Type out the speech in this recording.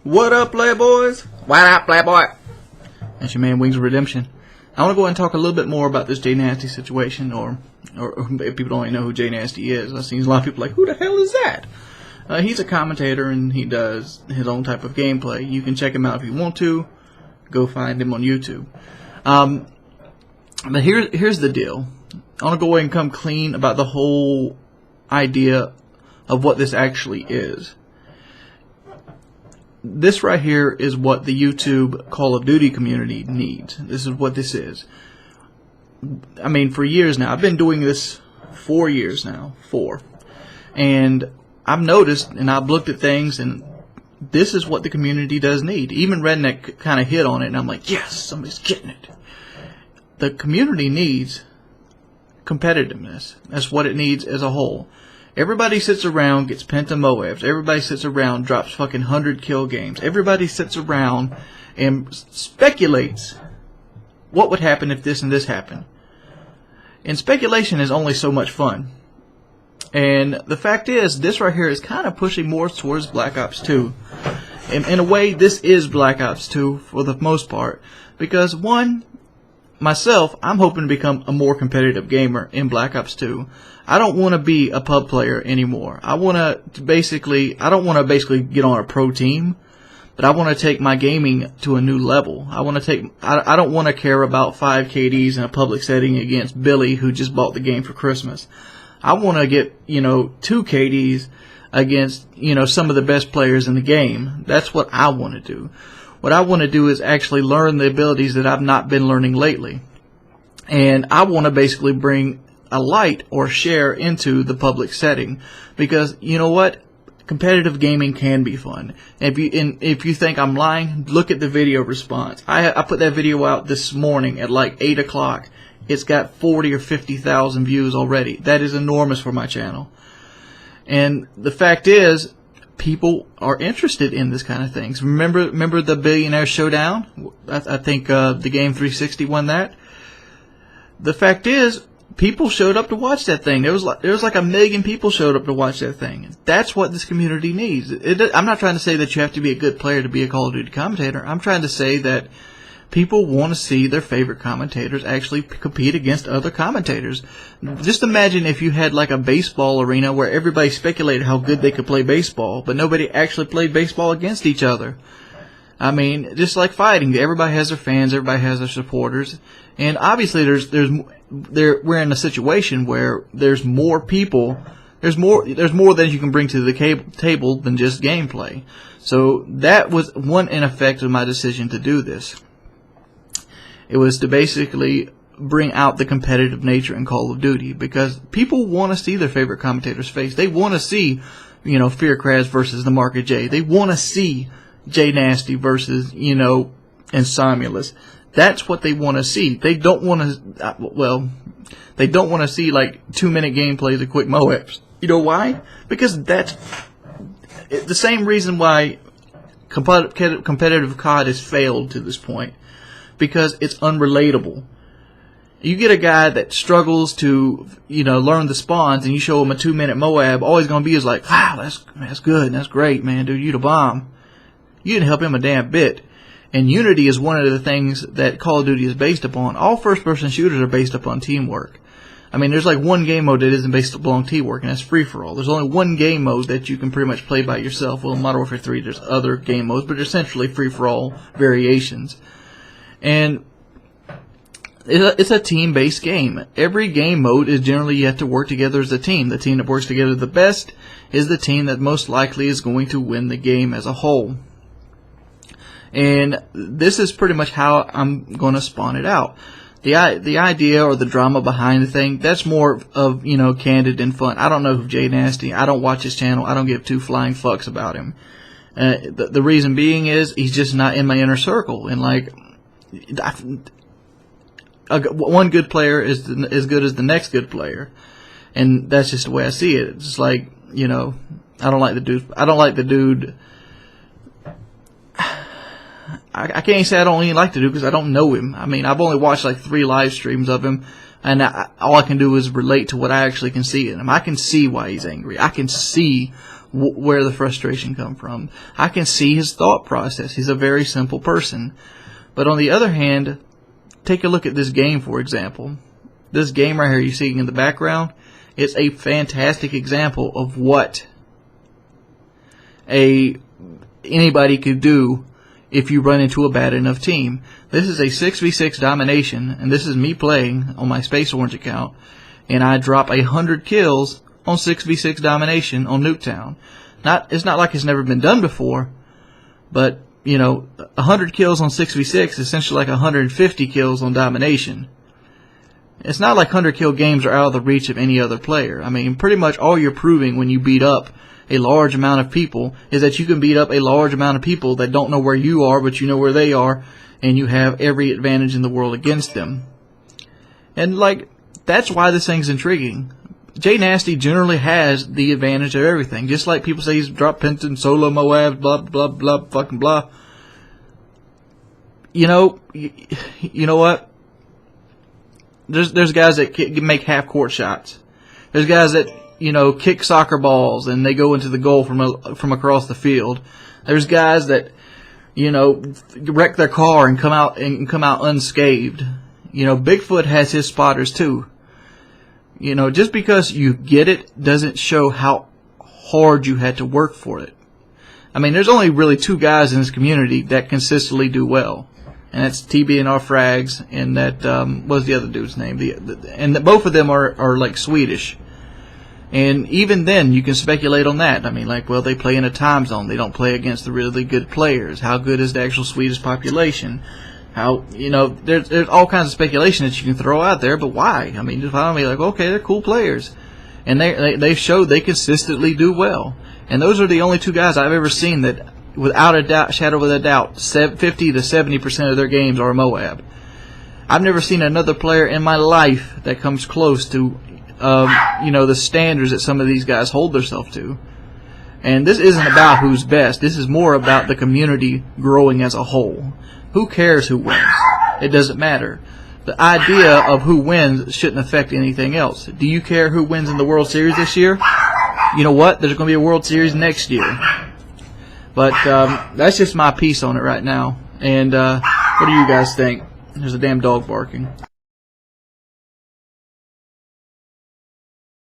What up, Playboys? What up, Playboy? That's your man, Wings of Redemption. I want to go ahead and talk a little bit more about this Jay Nasty situation, or if people don't even know who Jay Nasty is. I've seen a lot of people like, who the hell is that? He's a commentator, and he does his own type of gameplay. You can check him out if you want to. Go find him on YouTube. But here's the deal. I want to go ahead and come clean about the whole idea of what this actually is. This right here is what the YouTube Call of Duty community needs. This is what this is. I mean, for years now. I've been doing this 4 years now. 4. And I've noticed, and I've looked at things, and this is what the community does need. Even Redneck kind of hit on it, and I'm like, yes, somebody's getting it. The community needs competitiveness. That's what it needs as a whole. Everybody sits around, gets penta Moabs. Everybody sits around, drops fucking 100 kill games. Everybody sits around and speculates what would happen if this and this happened. And speculation is only so much fun. And the fact is, this right here is kind of pushing more towards Black Ops 2. In a way, this is Black Ops 2 for the most part. Because, one, myself, I'm hoping to become a more competitive gamer in Black Ops 2. I don't want to be a pub player anymore. I don't want to basically get on a pro team, but I want to take my gaming to a new level. I don't want to care about 5 KDs in a public setting against Billy, who just bought the game for Christmas. I want to get, 2 KDs against, some of the best players in the game. That's what I want to do. What I want to do is actually learn the abilities that I've not been learning lately. And I want to basically bring a light or share into the public setting, because you know what, competitive gaming can be fun. If you think I'm lying, look at the video response. I put that video out this morning at like 8 o'clock. It's got 40 or 50,000 views already. That is enormous for my channel. And the fact is, people are interested in this kind of things. Remember the Billionaire Showdown? I think the Game 360 won that. The fact is, people showed up to watch that thing. There was like 1 million people showed up to watch that thing. That's what this community needs. I'm not trying to say that you have to be a good player to be a Call of Duty commentator. I'm trying to say that people want to see their favorite commentators actually compete against other commentators. Just imagine if you had like a baseball arena where everybody speculated how good they could play baseball, but nobody actually played baseball against each other. I mean, just like fighting, everybody has their fans, everybody has their supporters, and obviously we're in a situation where there's more people, there's more that you can bring to the table than just gameplay. So that was one in effect of my decision to do this. It was to basically bring out the competitive nature in Call of Duty, because people want to see their favorite commentator's face. They want to see, Fearcraz versus the Market J. They want to see Jay Nasty versus, and Somulus. That's what they want to see. They don't want to, they don't want to see like 2-minute gameplays of quick Moabs. You know why? Because that's the same reason why competitive COD has failed to this point. Because it's unrelatable. You get a guy that struggles to, learn the spawns, and you show him a 2-minute Moab, all he's going to be is like, wow, that's good, that's great, man, dude, you the bomb. You didn't help him a damn bit. And unity is one of the things that Call of Duty is based upon. All first-person shooters are based upon teamwork. I mean, there's like one game mode that isn't based upon teamwork, and that's free-for-all. There's only one game mode that you can pretty much play by yourself. Well, in Modern Warfare 3, there's other game modes, but they're essentially free-for-all variations. And it's a team-based game. Every game mode is generally you have to work together as a team. The team that works together the best is the team that most likely is going to win the game as a whole. And this is pretty much how I'm going to spawn it out. The idea or the drama behind the thing, that's more of, candid and fun. I don't know who Jay Nasty. I don't watch his channel. I don't give 2 flying fucks about him. The reason being is he's just not in my inner circle. And like, one good player is as good as the next good player, and that's just the way I see it. It's just like, I don't like the dude. I can't say I don't even like the dude because I don't know him. I mean, I've only watched like 3 live streams of him, and all I can do is relate to what I actually can see in him. I can see why he's angry. I can see where the frustration come from. I can see his thought process. He's a very simple person. But on the other hand, take a look at this game, for example. This game right here you see in the background is a fantastic example of what anybody could do if you run into a bad enough team. This is a 6v6 domination, and this is me playing on my Space Orange account, and I drop 100 kills on 6v6 domination on Nuketown. It's not like it's never been done before, but, you know, 100 kills on 6v6 is essentially like 150 kills on domination. It's not like 100 kill games are out of the reach of any other player. I mean, pretty much all you're proving when you beat up a large amount of people is that you can beat up a large amount of people that don't know where you are, but you know where they are, and you have every advantage in the world against them. And, like, that's why this thing's intriguing. Jay Nasty generally has the advantage of everything. Just like people say he's dropped Penton, solo Moab, blah, blah, blah, fucking blah. You know what? There's guys that can make half-court shots. There's guys that, you know, kick soccer balls and they go into the goal from across the field. There's guys that, you know, wreck their car and come out unscathed. You know, Bigfoot has his spotters too. You know, just because you get it doesn't show how hard you had to work for it. I mean, there's only really 2 guys in this community that consistently do well, and that's TB and R Frags, and that what's the other dude's name? Both of them are like Swedish. And even then, you can speculate on that. I mean, like, well, they play in a time zone. They don't play against the really good players. How good is the actual Swedish population? How, you know, there's all kinds of speculation that you can throw out there, but why? I mean, just finally, like, okay, they're cool players. And they showed they consistently do well. And those are the only 2 guys I've ever seen that, without a doubt, shadow of a doubt, 50 to 70% of their games are Moab. I've never seen another player in my life that comes close to, you know, the standards that some of these guys hold themselves to. And this isn't about who's best. This is more about the community growing as a whole. Who cares who wins? It doesn't matter. The idea of who wins shouldn't affect anything else. Do you care who wins in the World Series this year? You know what? There's going to be a World Series next year. But that's just my piece on it right now. And what do you guys think? There's a damn dog barking.